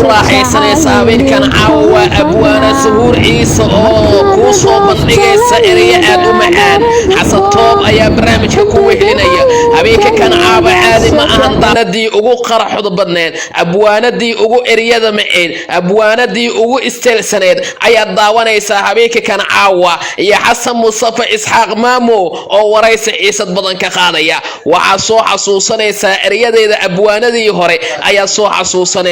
كل حيسنا سابين كان عوا أبوانا سهور عيسى كوسو بندقي سائرية أدو معان حسن توب أيا برامج كوه لنا هبيك كان عوا عادي ما أهان دي أغو قرح ضبنين أبوانا دي أغو إريادة معين أبوانا دي أغو استلسنين أيا داوانا هبيك كان عوا يا حسن مصطفى إسحاق مامو أو ورئيس عيسى بدن كقاضية وعصو حصوصنا سائرية أبوانا دي هوري أيا صو حصوصنا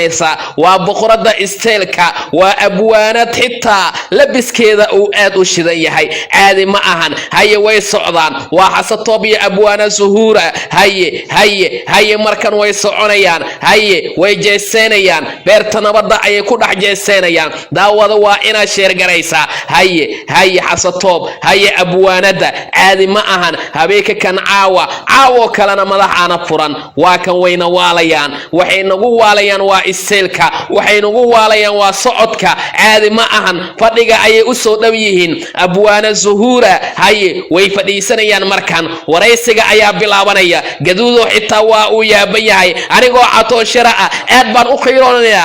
وبقرة استيلكا وأبوانا حتى لبس كذا وآد وشذي عادي ما أهان هاي ويسعدان وحسطوبي أبوانا زهورة هاي مركن ويسعونيان هاي ويجيسينيان بيرتنا بدا أي كل حجيسينيان داوضا وإنا شير قريسا هاي حسطوب هاي أبوانا دا عادي ما أهان هبيك كان عاوة كلنا مدحانا فران وكان وين واليان وحين نقو واليان وإستيلكا وحين نقو واليان وصعدك عادي ما أهان فدقا أي أسو دويهين أبوانا زهورة هاي ويفديسانيان مركان ورئيسيغا أيا بلاوانيا قدودو حتاوا يا بيهاي أنيقو عطو شراء أدبان أخيرونيا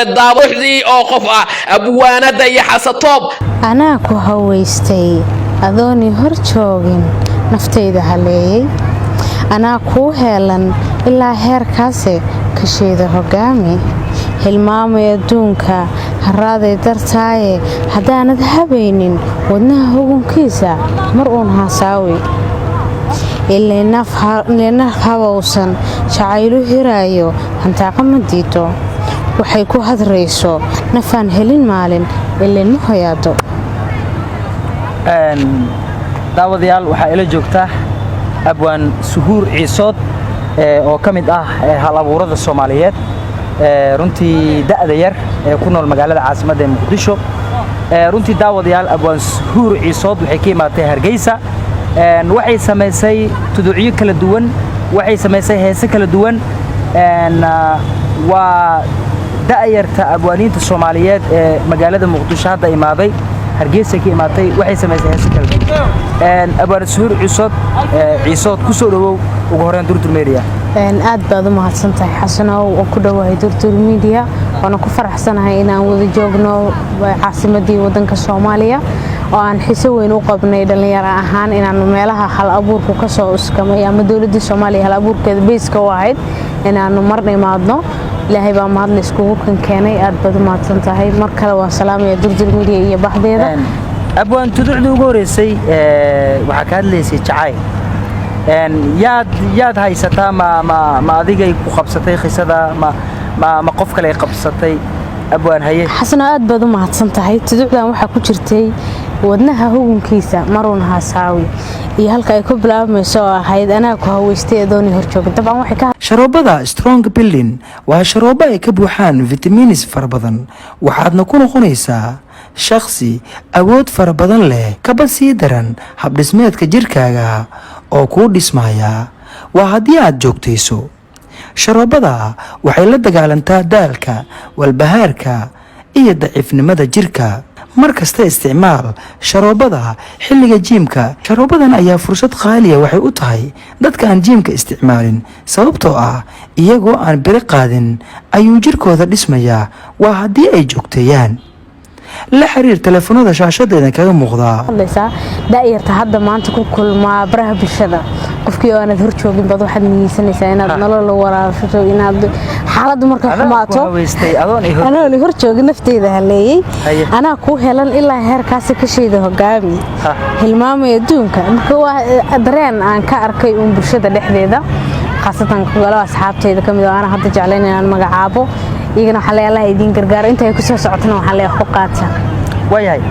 داوضي أو قفا أبوانا داي حسطوب أنا كو هويستي أذوني هرشوغين نفتيد هالي أنا كو هيلان إلا هير كاسي كشيد هقامي hilmaamaya adduunka haraaday dartaaye haddaanad habaynin wadnaha hugunkiisa mar uun haasaawi ilaa naf habowsan jacaylu hiraayo hantaaqa ma diido waxay ku hadrayso nafaan helin maalin ilaa ma hoyaado daawadayaal waxaa ila joogta abwaan suhuur ciisood oo ka mid ah hal abuurada Soomaaliyeed runtii da'da yar ee ku nool magaalada caasimadda Muqdisho runtii daawadayaal abwaan suhuur ciisood waxay ka imaatay Hargeysa waxay sameysay tuduuciyo kala duwan waxay sameysay heeso kala duwan waa da'yarta abwaaniinta Soomaaliyeed ee magaalada Muqdisho hadda imaaday Hargeysa ka imaatay waxay sameysay heeso kala duwan abwaan suhuur ciisood ku soo dhawow ugu horeen Durdur Media aad baad u mahadsantahay xasanow oo ku dhawahay Durdur Media oo ku faraxsanahay inaan wada joogno caasimadii wadanka Soomaaliya oo aan xiiso weyn u qabnay dhalinyaro ahaan inaan meelaha hal abuurku ka soo uskamay ama dawladda Soomaaliya hal abuurkeeda beeska u ahayd inaan marnay maadno ilaahay baa mahad la iskugu keenay aad baad u mahadsantahay mar kale waan salaamay Durdur Media iyo baxdeeda abwaan tuduucda ugu horeysay waxa ka hadlaysay jacay yaad haysataa ma adigay ku qabsatay qisada ma qof kale qabsatay abwaan haye xasan aad baad u mahadsantahay tuduucdan waxa ku jirtay wadnaha hugunkiisa maruun haasaawi iyo halka ay ku bilaabmayso ahayd anaa ku haweystay adooni horjoog dabcan waxay ka sharoobada strong building waa sharoobo ay ka buuxaan vitamins fara badan waxaadna ku noqonaysaa shakhsi awood fara badan leh kaba sii daran habdhismeedka jirkaaga oo ku dhismaya waa haddii aad joogtayso sharoobada waxay la dagaalantaa daalka walbahaarka iyo daciifnimada jirka markasta isticmaal sharoobada xilliga jiimka sharoobadan ayaa fursad qaaliya waxay u tahay dadka aan jiimka isticmaalin sababtoo ah iyagoo aan biri qaadin ayuu jirkooda dhismayaa waa haddii ay joogteeyaan la xiriir telefoonada shaashadeeda kaga muuqda daayirta hadda maanta ku kulmaa baraha bulshada qofkii oo aanad hor joogin bad waxaad niyeysanaysaa inaad nolol waraasho inaad xaalad marka xumaato anoo hor joogin nafteeda haleeyay anaa ku helan ilaa heerkaas ka sheeda hogaami hilmaamay adduunka marka waa dareen aan ka arkay bulshada dhexdeeda khaasatan golaha asxaabteeda kamid ah ana hadda jeclayn inaan magacaabo iyagana waxa la ilahay idin gargaar inta ay ku soo socotana waxa la ku qaata wayahay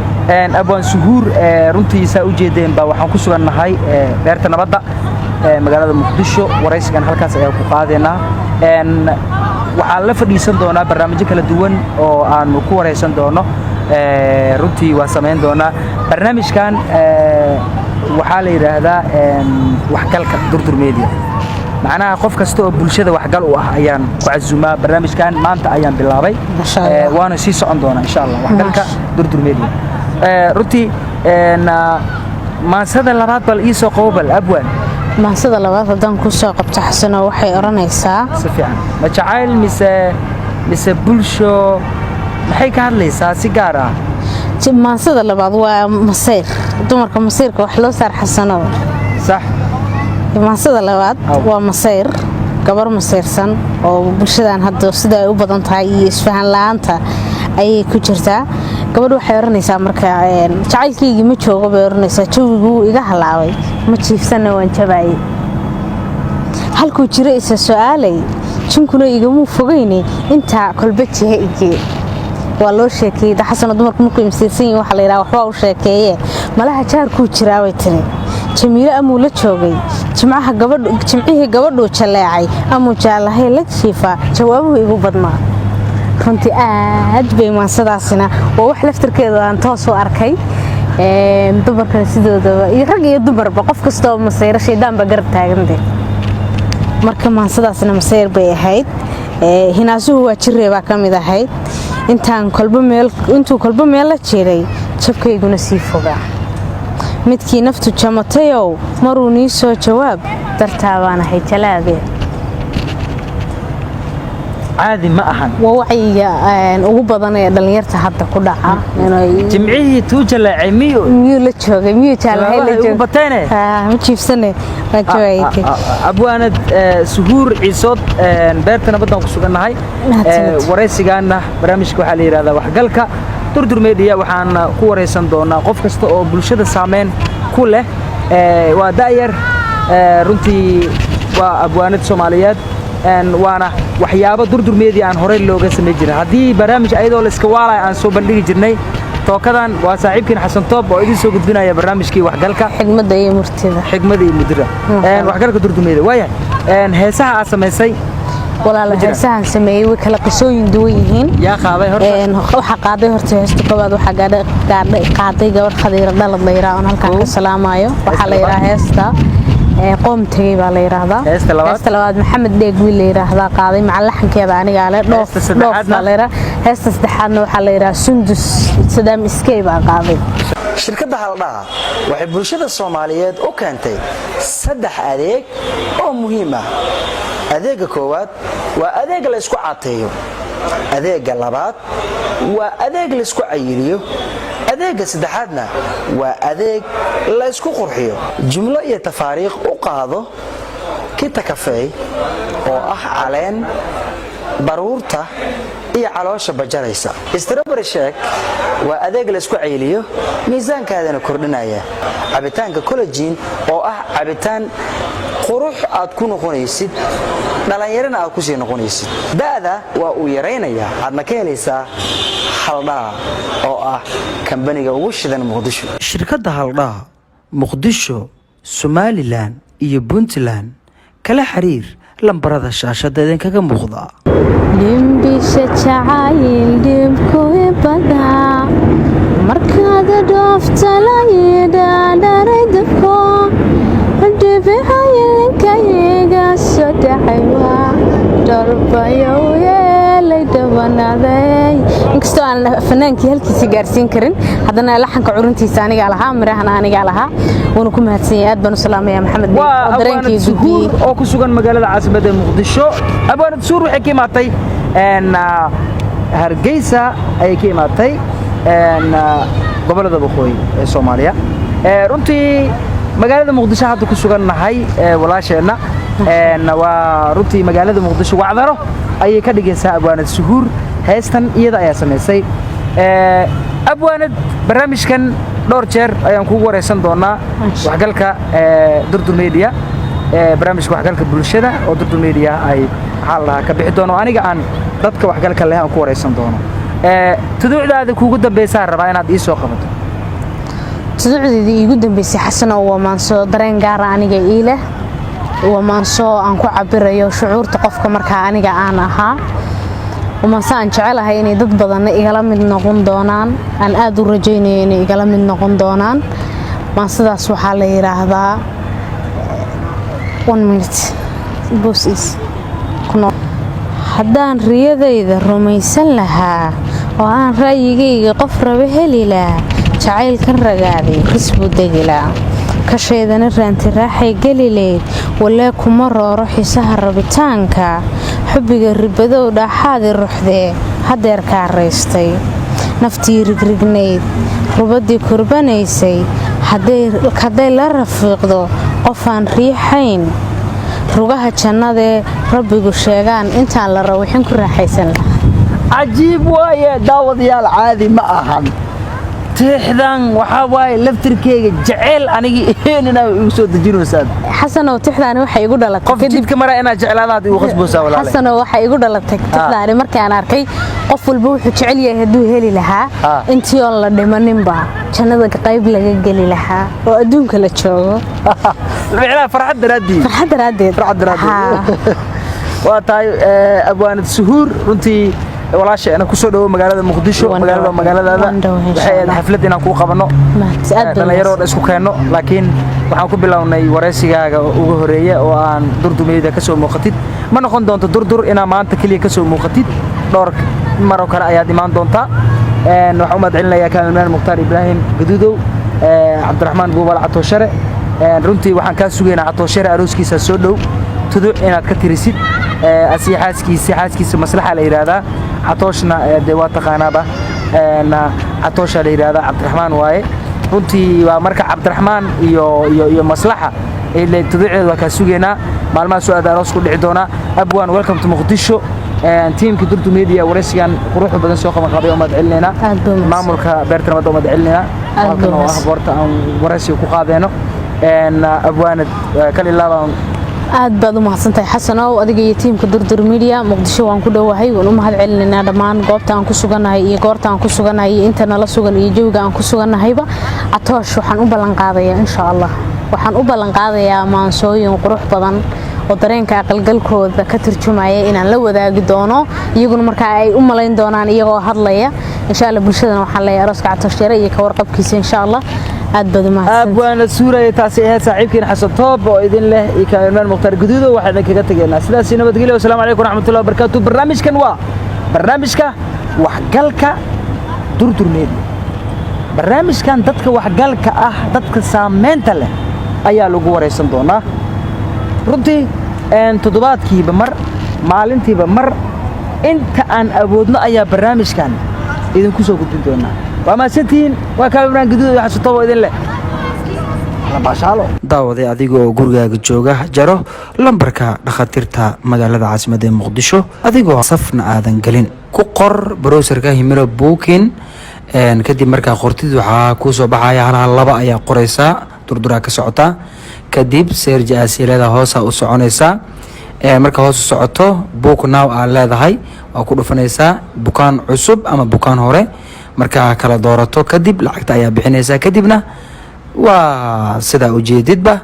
abwaan suhuur runtiisa u jeedeen ba waxaan ku sugannahay beerta nabadda magaalada Muqdisho waraysigan halkaas ayaa ku qaadeena waxaan la fadhiisan doonaa barnaamijyo kala duwan oo aan ku waraysan doono runtii waa sameyn doonaa barnaamijkan waxa la yiraahdaa waxgalka Durdur Media macnaha qof kasta oo bulshada waxgal u ah ayaan ku casuumaa barnaamijkan maanta ayaan bilaabay waana sii socon doonaa insha Allah waxgalka Durdur Media runtii maasada labaad bal ii soo qowbal abwaan maasada labaad hadan ku soo qabto xasano waxay oranaysaa si fiican ma jacayl mise mise bulsho maxay ka hadlaysaa si gaar ah maansada labaad waa masayr dumarka masayrka wax loo saar xasano sax maansada labaad waa masayr gabar masayrsan oo bulshadan hadda sida ay u badan tahay iyo isfahan la'aanta ayay ku jirtaa gabadhu waxay oranaysaa marka jacaylkaygi ma joogo bay oranaysaa jawigu iga halaabay ma jiifsana waan jabaayay halkuu jira isa su'aalay jinkuna igamu fogeyne inta kolba jihe igee waa loo sheekeeyay xasan dumarku markuu imsiirsan yahay waxa la yiraahdaa waxba u sheekeeyay malaha jaarku jiraa way tiri jamiilo amuu la joogay jimcihii gabadhu jaleecay amuu jaalahay la jiifa jawaabuhu igu badnaa runtii aad bay maansadaasina waa wax laftirkeeda aan toos u arkay dumarkan sidoodaba iyo rag iyo dumarba qof kastoo masayro shaydaanba garab taagande marka maansadaasina masayr bay ahayd hinaasuhu waa jireebaa ka mid ahayd intuu kolba meel la jiray jabkayguna sii fogaa midkii naftu jamatayow maruu nii soo jawaab dartaa baan ahay jalaabe caadi ma ahan waa wacyiga ugu badan ee dhalinyarta hadda ku dhaca jimcihii tuu jaleecay miyuu la joogay miyuu jaalahay la joogay bateene ma jiifsane waa jawaayay abwaanad suhuur ciisood beerta nabadaan ku sugannahay waraysigaana barnaamijka waxaa la yidhahdaa waxgalka durdur media waxaan ku waraysan doonaa qof kasta oo bulshada saameyn ku leh waa daayar runtii waa abwaanad Soomaaliyeed waana waxyaabo durdur media aan hore looga sameey jiray hadii barnaamij ayadoo la iska waalay aan soo bandhigi jirnay tookadan waa saaxiibkiin Xasan Toob oo idin soo gudbinaya barnaamijkii waxgalka xigmada iyo murtida waxgalka durdur media waaya heesaha aad sameysay walaal heesahan sameeyay way kala qisooyin duwan yihiin yaa qaaday horta waxa qaaday horta heesta koobaad waxa qaaday gabar khadiira dhalad la yiraahdo halka ka salaamayo waxa la yiraahdaa heesta qoom tagay baa la yiraahdaa heesta labaad maxamed dheeg wiil la yiraahdaa qaaday macalaxankeeda aniga le dhoof baa la yiraahdaa heesta saddexaadna waxa la yiraahdaa sundus sadaam iskay baa qaaday shirkadda haldhaha waxay bulshada Soomaaliyeed u keentay 3 adeeg oo muhiim ah adeega koowaad waa adeeg la isku cateeyo adeega labaad waa adeeg la isku cayiliyo adeega saddexaadna waa adeeg la isku qurxiyo jumlo iyo tafaariiq u qaado kita kafee oo ah caleen baruurta iyo caloosha bajaraysa strawberry shake waa adeeg la isku cayiliyo miisaankaadana kordhinaya cabitaanka collagen oo ah cabitaan qurux aad ku noqonaysid dhalinyarana aad ku sii noqonaysid daada waa uu yareynayaa aadna ka helaysaa haldhaha oo ah kambaniga ugu shidan Muqdisho shirkadda haldhaha Muqdisho Somaliland iyo Puntland kala xiriir lambarada shaashada idinkaga muuqda limbisha jacayl dhibku ibada markaad dhoofta la yidhaahdaa dabko dhibicaynkayga soo dhacaywa darbayo yeelay dabanaday inkastoo aan fanaankii halkiisa gaarsiin karin haddana laxanka curuntiisa aniga lahaa mirahana aniga lahaa wana ku mahadsanyahay aad baan u salaamayaa maxamed oo dareenkii gudbiyay oo ku sugan magaalada caasimadda Muqdisho abwaanad suur waxay ka imaatay Hargeysa ay ka imaatay gobolada waqooyi ee Soomaaliya runtii magaalada Muqdisho hadda ku sugannahay walaasheena waa runtii magaalada Muqdisho wacdaro ayay ka dhigaysaa abwaanad suhuur heestan iyada ayaa sameysay abwaanad barnaamijkan dhowr jeer ayaan kugu wareysan doonaa waxgalka durdur media barnaamijka waxgalka bulshada oo durdur media ay xal laha ka bixi doono aniga aan dadka waxgalka leh aan ku wareysan doono tuduucdaada kuugu dambeysay rabaa inaad ii soo qabato tuduucdeedii iigu dambeysay xasan oo maanso dareen gaar ah aniga ii leh waa maanso aan ku cabirayo shucuurta qofka marka aniga aan ahaa ومانسا aan jecelahay inay dad badan igala mid noqon doonaan aan aad u rajaynayo inay igala mid noqon doonaan maansidaas waxa la yiraahdaa 1 minute bosses haddaan riyadayda rumaysan lahaa oo aan raayigayga qof raba heli lahaa jacaylkan ragaaday risbu degi lahaa kasheedana raanti raaxay gelileed walee kuma rooro xiisaha rabitaanka xubbiga ribadow dhaaxaadii ruxdee hadeer kaa raystay naftii rigrignayd rubadii kurbanaysay hadday la rafiiqdo qofaan riixayn rugaha jannadee rabbigu sheegaan intaan la rawixin ku raaxaysan cajiib waaye daawadayaal caadi ma ahan tixdan waxaa waaye laftirkeyga jeceyl anigi inaa igu soo dejinaysaa xasanow tixdaani waxay igu dhalatay qof jidka mara inaa jeclaadaad igu qasboosaa walaalahay xasanow waxay igu dhalatay tixdaani markaan arkay qof walba wuxuu jecel yahay hadduu heli lahaa intii oo la dhimaninba jannada qayb laga geli lahaa oo adduunka la joogo farxad daraadeed waa tahay abwaanad suhuur runtii walaasheena ku soo dhawo magaalada Muqdisho magaaladaada waxay xaflad inaan ku qabano dhalinyaro isku keenno laakiin waxaan ku bilownay wareysigaaga ugu horeeya oo aan durdumeeyda ka soo muuqatid ma noqon doonto durdur inaa maanta kaliya ka soo muuqatid dhowr maro kale ayaad imaan doontaa waxaan u mahadcelinayaa kaamilmaan Mukhtaar Ibraahim Gaduudow Cabdiraxmaan Buubal Catoshare runtii waxaan ka sugeynaa Catoshare arooskiisa soo dhow tuduc inaad ka tirisid xaaskiisa maslaxa la yiraahdaa عطوشنا دوات قنابة عطوشة اللي هذا عبد الرحمن واي runtii waa marka Cabdiraxmaan iyo maslaxa ee tadciid waa ka sugeena maalmaha soo aadaroos ku dhici doona abwaan welcome to Muqdisho teamka Durdu Media waraysigan quruxda badan soo qaban qabay umad celinayna maamulka beerta nabadda umad celinayna halkan oo akhbaarta aan waraysi ku qaadayno abwaanad kali laabaan aad baad u mahadsantahay xasanow adiga iyo teamka Durdur Media Muqdisho waan ku dhawahay waan u mahad celinayna dhamaan goobta aan ku suganahay iyo goorta aan ku suganahay inta nala sugan iyo jawiga aan ku suganahayba Atoosh waxaan u ballan qaadayaa insha Allah waxaan u ballan qaadayaa maansooyin qurux badan oo dareenka aqalgalkooda ka turjumaya inaan la wadaagi doono iyaguna marka ay u malayn doonaan iyagoo hadlaya insha Allah bulshadana waxaan leeyahay arooska Atoosh yare iyo ka warqabkiisa insha Allah aad baad u mahadsan abwaana suuray taasi ee saaxiibkeen Xasan Toob oo idin leh iyo kaamilmaan Mukhtaar Gaduudow waxaan kaga tageynaa sidaas nabadgelyo assalaamu calaykum waraxmatullaahi wabarakaatuh barnaamijkan waa barnaamijka waxgalka Durdur Media barnaamijkan dadka waxgalka ah dadka saameynta leh ayaa lagu wareysan doonaa runtii toddobaadkiiba mar maalintiiba mar inta aan awoodno ayaa barnaamijkan idin ku soo gudbin doonaa waa maasantiin waa kaamilmaan Gaduudow iyo Xasan Toob oo idin leh daawaday adiga oo gurigaaga jooga jaro lambarka dhakhaatiirta magaalada caasimadda ee Muqdisho adigoo safna aadan galin ku qor browserka Himilo Booking kadib markaa qortid waxaa ku soo baxaya hal laba ayaa qoraysaa durduraa ka socota kadib search asiilada hoos u soconaysaa marka hoos u socoto book now aa leedahay waa ku dhufanaysaa bukaan cusub ama bukaan hore marka kala doorato kadib lacagta ayaa bixinaysaa kadibna waa sida ujeedidba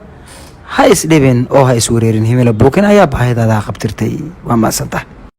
ha isdhibin oo ha iswareerin Himilo Booking ayaa baahidaada qabtirtay waa maasanta